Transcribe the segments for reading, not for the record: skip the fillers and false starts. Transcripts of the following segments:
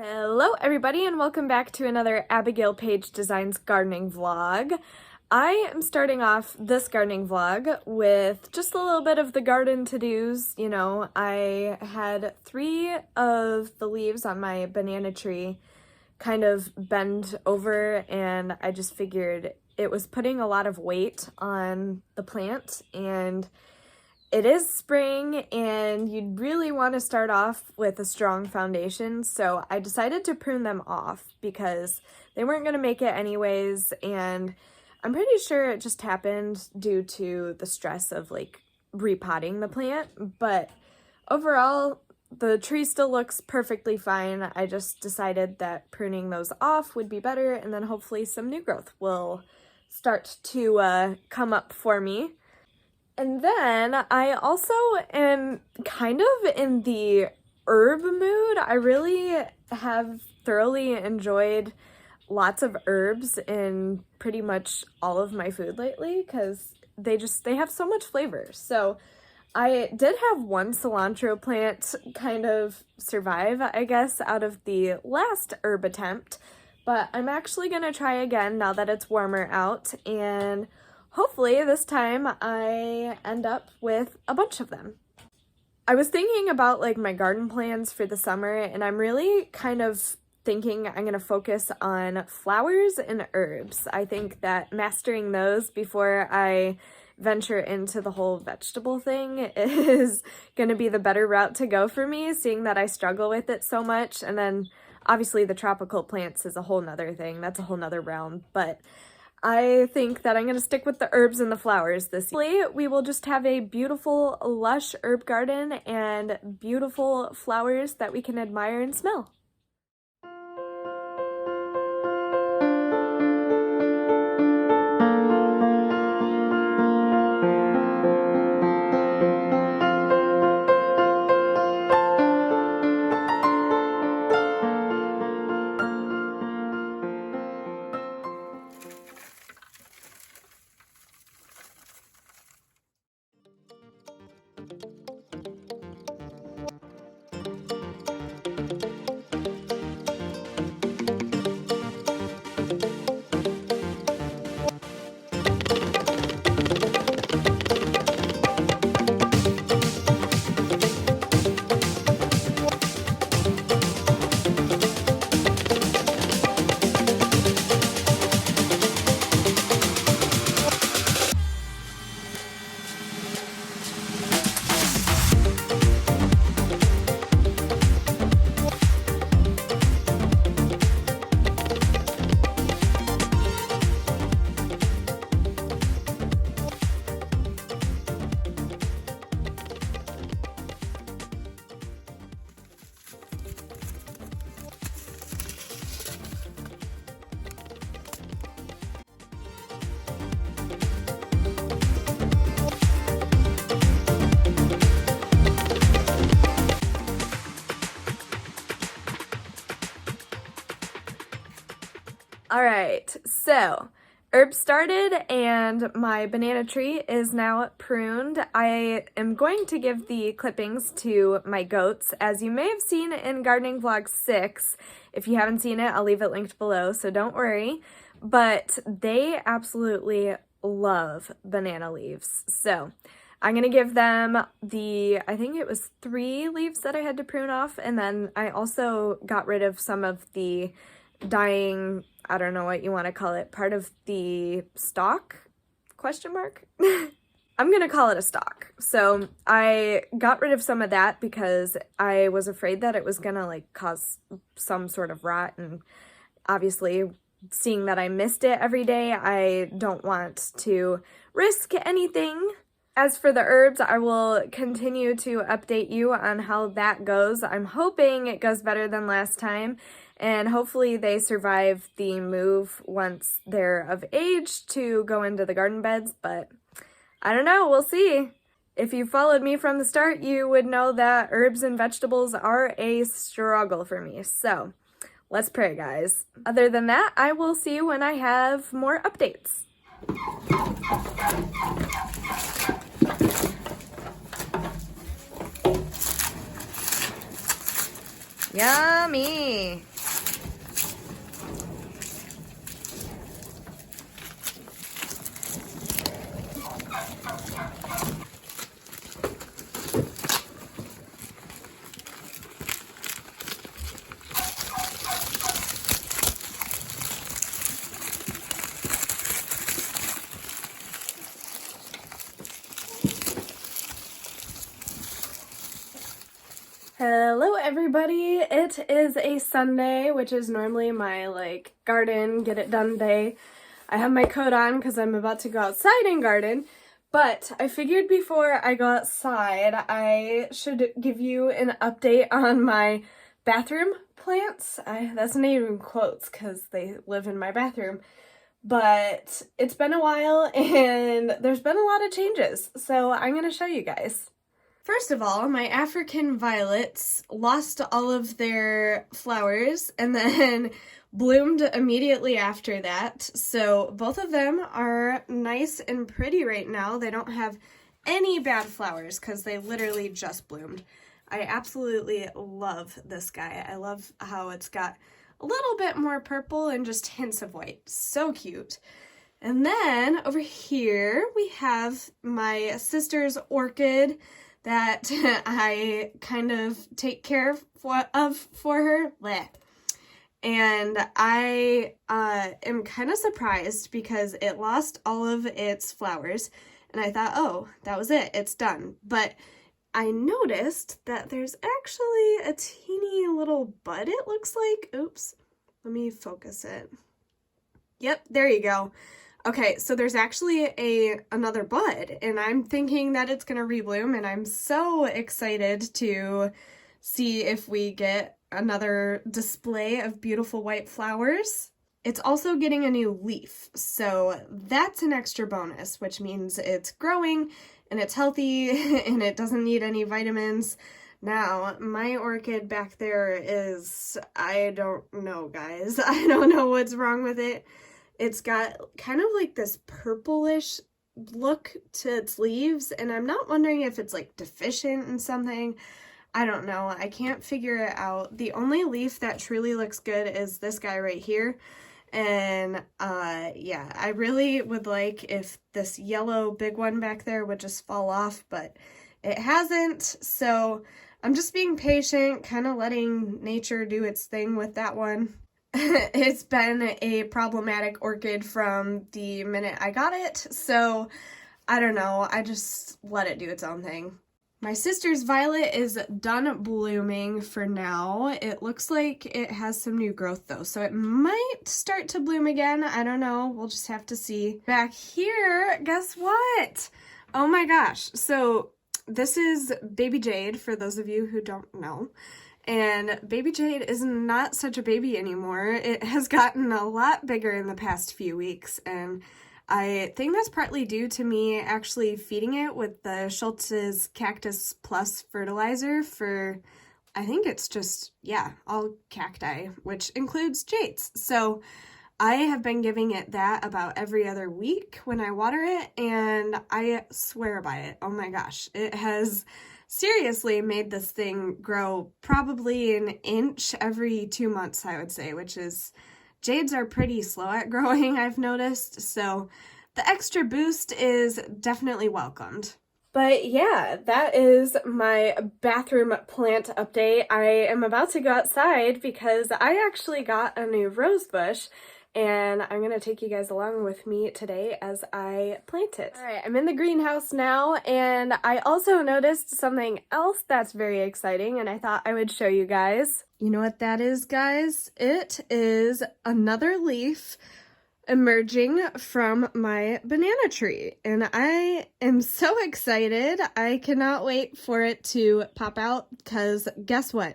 Hello everybody and welcome back to another Abigail Page Designs gardening vlog. I am starting off this gardening vlog with just a little bit of the garden to-dos. You know, I had 3 of the leaves on my banana tree kind of bend over, and I just figured it was putting a lot of weight on the plant, and it is spring and you'd really want to start off with a strong foundation, so I decided to prune them off because they weren't going to make it anyways, and I'm pretty sure it just happened due to the stress of like repotting the plant, but overall the tree still looks perfectly fine. I just decided that pruning those off would be better, and then hopefully some new growth will start to come up for me. And then I also am kind of in the herb mood. I really have thoroughly enjoyed lots of herbs in pretty much all of my food lately because they have so much flavor. So I did have one cilantro plant kind of survive, I guess, out of the last herb attempt, but I'm actually gonna try again now that it's warmer out, and hopefully this time I end up with a bunch of them. I was thinking about like my garden plans for the summer, and I'm really kind of thinking I'm gonna focus on flowers and herbs. I think that mastering those before I venture into the whole vegetable thing is gonna be the better route to go for me, seeing that I struggle with it so much. And then obviously the tropical plants is a whole nother thing. That's a whole nother realm, but I think that I'm going to stick with the herbs and the flowers this year. We will just have a beautiful, lush herb garden and beautiful flowers that we can admire and smell. Alright, so herbs started and my banana tree is now pruned. I am going to give the clippings to my goats, as you may have seen in gardening vlog 6. If you haven't seen it, I'll leave it linked below, so don't worry. But they absolutely love banana leaves. So I'm going to give them I think it was 3 leaves that I had to prune off, and then I also got rid of some of the dying, I don't know what you want to call it, part of the stalk, question mark? I'm gonna call it a stalk. So I got rid of some of that because I was afraid that it was gonna like cause some sort of rot, and obviously seeing that I missed it every day, I don't want to risk anything. As for the herbs, I will continue to update you on how that goes. I'm hoping it goes better than last time, and hopefully they survive the move once they're of age to go into the garden beds, but I don't know, we'll see. If you followed me from the start, you would know that herbs and vegetables are a struggle for me, so let's pray, guys. Other than that, I will see you when I have more updates. Yummy! Hello everybody, it is a Sunday, which is normally my garden, get it done day. I have my coat on because I'm about to go outside and garden, but I figured before I go outside I should give you an update on my bathroom plants. That's not even quotes because they live in my bathroom, but it's been a while and there's been a lot of changes, so I'm going to show you guys. First of all, my African violets lost all of their flowers and then bloomed immediately after that. So both of them are nice and pretty right now. They don't have any bad flowers because they literally just bloomed. I absolutely love this guy. I love how it's got a little bit more purple and just hints of white. So cute. And then over here we have my sister's orchid that I kind of take care of for her. Blech. And I am kind of surprised because it lost all of its flowers. And I thought, oh, that was it. It's done. But I noticed that there's actually a teeny little bud, it looks like. Oops. Let me focus it. Yep, there you go. Okay, so there's actually another bud, and I'm thinking that it's going to rebloom, and I'm so excited to see if we get another display of beautiful white flowers. It's also getting a new leaf, so that's an extra bonus, which means it's growing, and it's healthy, and it doesn't need any vitamins. Now, my orchid back there is, I don't know, guys. I don't know what's wrong with it. It's got kind of like this purplish look to its leaves, and I'm not wondering if it's like deficient in something. I don't know. I can't figure it out. The only leaf that truly looks good is this guy right here. And yeah, I really would like if this yellow big one back there would just fall off, but it hasn't. So I'm just being patient, kind of letting nature do its thing with that one. It's been a problematic orchid from the minute I got it, so I don't know, I just let it do its own thing. My sister's violet is done blooming for now. It looks like it has some new growth though, so it might start to bloom again. I don't know, we'll just have to see. Back here, guess what? Oh my gosh, so this is Baby Jade, for those of you who don't know. And Baby Jade is not such a baby anymore. It has gotten a lot bigger in the past few weeks, and I think that's partly due to me actually feeding it with the Schultz's Cactus Plus fertilizer for, I think it's just, yeah, all cacti, which includes Jade's. So I have been giving it that about every other week when I water it, and I swear by it. Oh my gosh, it has seriously made this thing grow probably an inch every 2 months, I would say, which is, jades are pretty slow at growing, I've noticed, so the extra boost is definitely welcomed. But yeah, that is my bathroom plant update. I am about to go outside because I actually got a new rose bush, and I'm going to take you guys along with me today as I plant it. All right, I'm in the greenhouse now, and I also noticed something else that's very exciting, and I thought I would show you guys. You know what that is, guys? It is another leaf emerging from my banana tree, and I am so excited. I cannot wait for it to pop out, because guess what?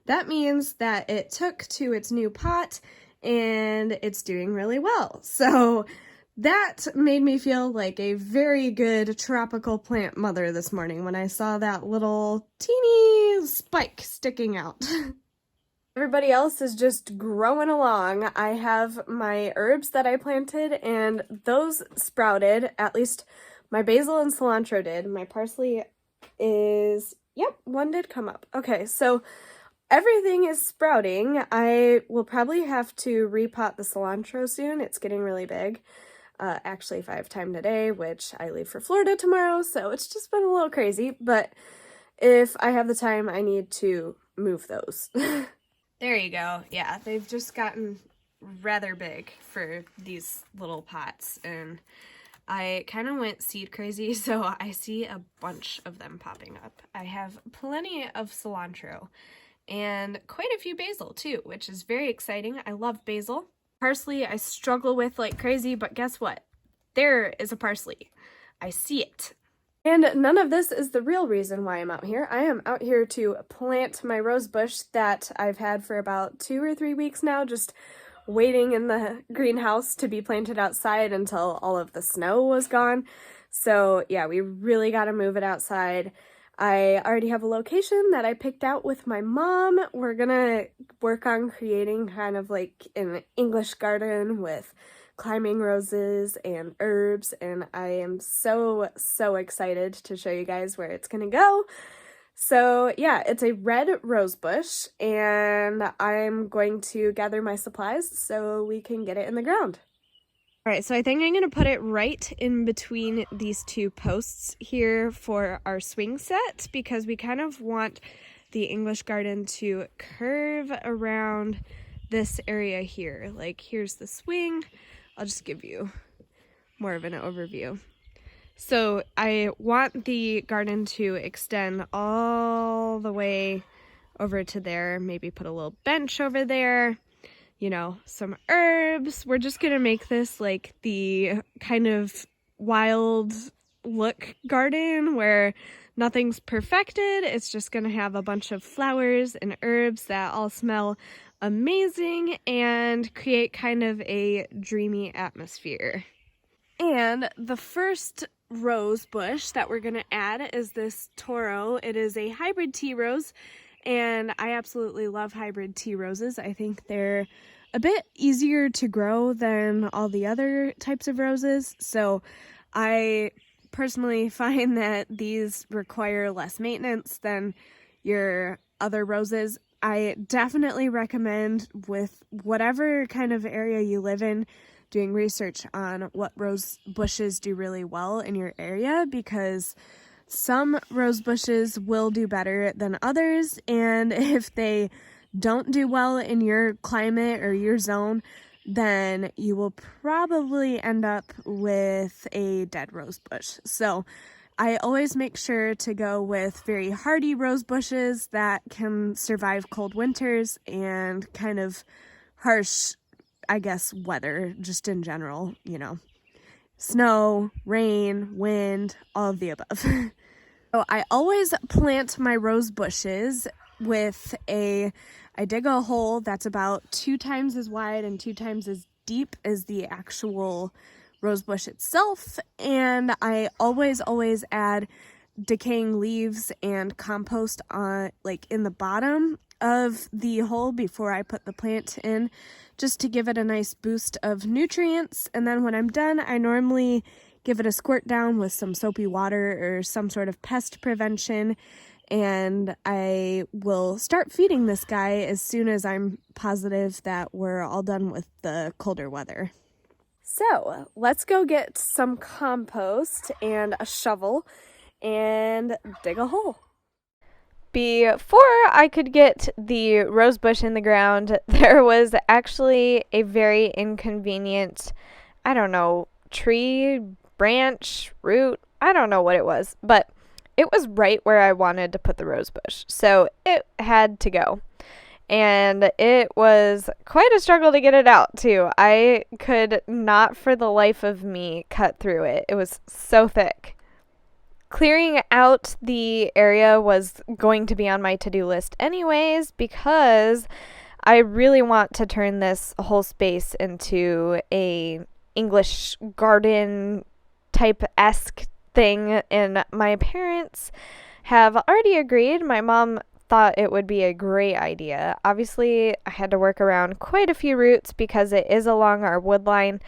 That means that it took to its new pot, and it's doing really well. So that made me feel like a very good tropical plant mother this morning when I saw that little teeny spike sticking out. Everybody else is just growing along. I have my herbs that I planted, and those sprouted. At least my basil and cilantro did. My parsley is, yep, one did come up. Okay, so everything is sprouting. I will probably have to repot the cilantro soon. It's getting really big. Actually, if I have time today, which I leave for Florida tomorrow, so it's just been a little crazy. But if I have the time, I need to move those. There you go. Yeah, they've just gotten rather big for these little pots, and I kind of went seed crazy, so I see a bunch of them popping up. I have plenty of cilantro and quite a few basil too, which is very exciting. I love basil. Parsley I struggle with like crazy, but guess what? There is a parsley. I see it. And none of this is the real reason why I'm out here. I am out here to plant my rose bush that I've had for about 2 or 3 weeks now, just waiting in the greenhouse to be planted outside until all of the snow was gone. So yeah, we really got to move it outside. I already have a location that I picked out with my mom. We're gonna work on creating kind of like an English garden with climbing roses and herbs, and I am so excited to show you guys where it's gonna go. So yeah, it's a red rose bush, and I'm going to gather my supplies so we can get it in the ground. All right, so I think I'm going to put it right in between these two posts here for our swing set, because we kind of want the English garden to curve around this area here. Like, here's the swing. I'll just give you more of an overview. So I want the garden to extend all the way over to there, maybe put a little bench over there, you know, some herbs. We're just gonna make this like the kind of wild look garden where nothing's perfected. It's just gonna have a bunch of flowers and herbs that all smell amazing and create kind of a dreamy atmosphere. And the first rose bush that we're going to add is this Toro. It is a hybrid tea rose, and I absolutely love hybrid tea roses. I think they're a bit easier to grow than all the other types of roses, so I personally find that these require less maintenance than your other roses. I definitely recommend, with whatever kind of area you live in, doing research on what rose bushes do really well in your area, because some rose bushes will do better than others, and if they don't do well in your climate or your zone, then you will probably end up with a dead rose bush. So I always make sure to go with very hardy rose bushes that can survive cold winters and kind of harsh, I guess, weather just in general, you know, snow, rain, wind, all of the above. So I always plant my rose bushes with I dig a hole that's about 2 times as wide and 2 times as deep as the actual rose bush itself, and I always add decaying leaves and compost on, like, in the bottom of the hole before I put the plant in, just to give it a nice boost of nutrients. And then when I'm done, I normally give it a squirt down with some soapy water or some sort of pest prevention, and I will start feeding this guy as soon as I'm positive that we're all done with the colder weather. So let's go get some compost and a shovel and dig a hole. Before I could get the rose bush in the ground, there was actually a very inconvenient, I don't know, tree, branch, root, I don't know what it was, but it was right where I wanted to put the rose bush, so it had to go. And it was quite a struggle to get it out, too. I could not for the life of me cut through it. It was so thick. Clearing out the area was going to be on my to-do list anyways, because I really want to turn this whole space into a English garden type-esque thing, and my parents have already agreed. My mom thought it would be a great idea. Obviously, I had to work around quite a few roots because it is along our wood line,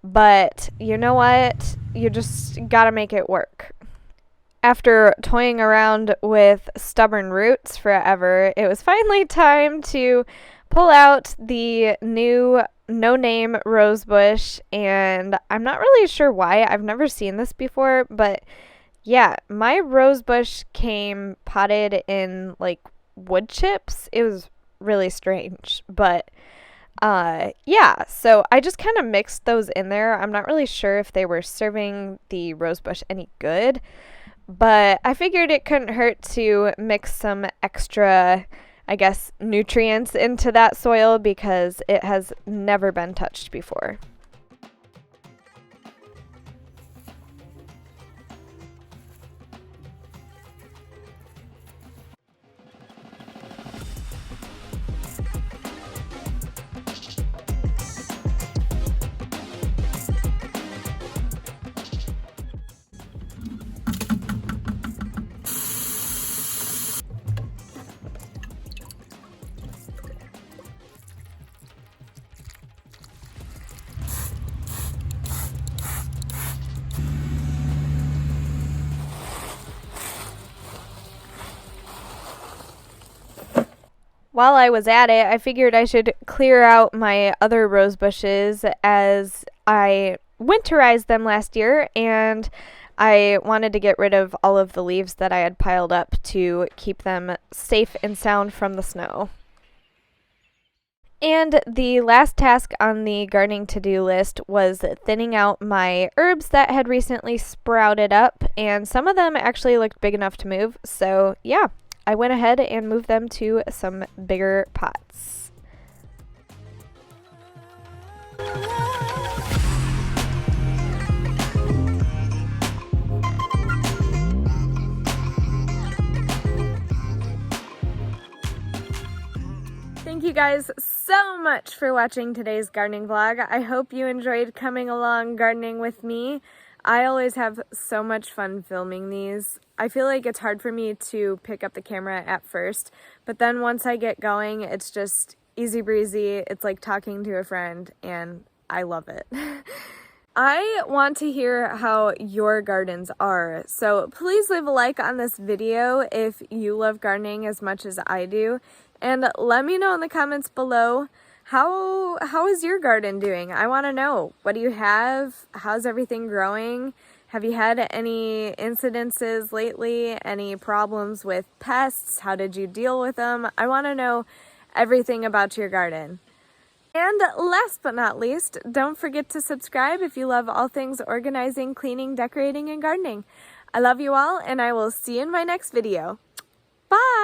but you know what? You just gotta make it work. After toying around with stubborn roots forever, it was finally time to pull out the new no-name rose bush, and I'm not really sure why. I've never seen this before, but yeah, my rose bush came potted in like wood chips. It was really strange, but Yeah, so I just kind of mixed those in there. I'm not really sure if they were serving the rosebush any good, but I figured it couldn't hurt to mix some extra, I guess, nutrients into that soil because it has never been touched before. While I was at it, I figured I should clear out my other rose bushes as I winterized them last year and I wanted to get rid of all of the leaves that I had piled up to keep them safe and sound from the snow. And the last task on the gardening to-do list was thinning out my herbs that had recently sprouted up, and some of them actually looked big enough to move, so yeah, I went ahead and moved them to some bigger pots. Thank you guys so much for watching today's gardening vlog. I hope you enjoyed coming along gardening with me. I always have so much fun filming these. I feel like it's hard for me to pick up the camera at first, but then once I get going, it's just easy breezy. It's like talking to a friend, and I love it. I want to hear how your gardens are, so please leave a like on this video if you love gardening as much as I do, and let me know in the comments below how is your garden doing? I want to know. What do you have? How's everything growing? Have you had any incidences lately? Any problems with pests? How did you deal with them? I want to know everything about your garden. And last but not least, don't forget to subscribe if you love all things organizing, cleaning, decorating, and gardening. I love you all, and I will see you in my next video. Bye!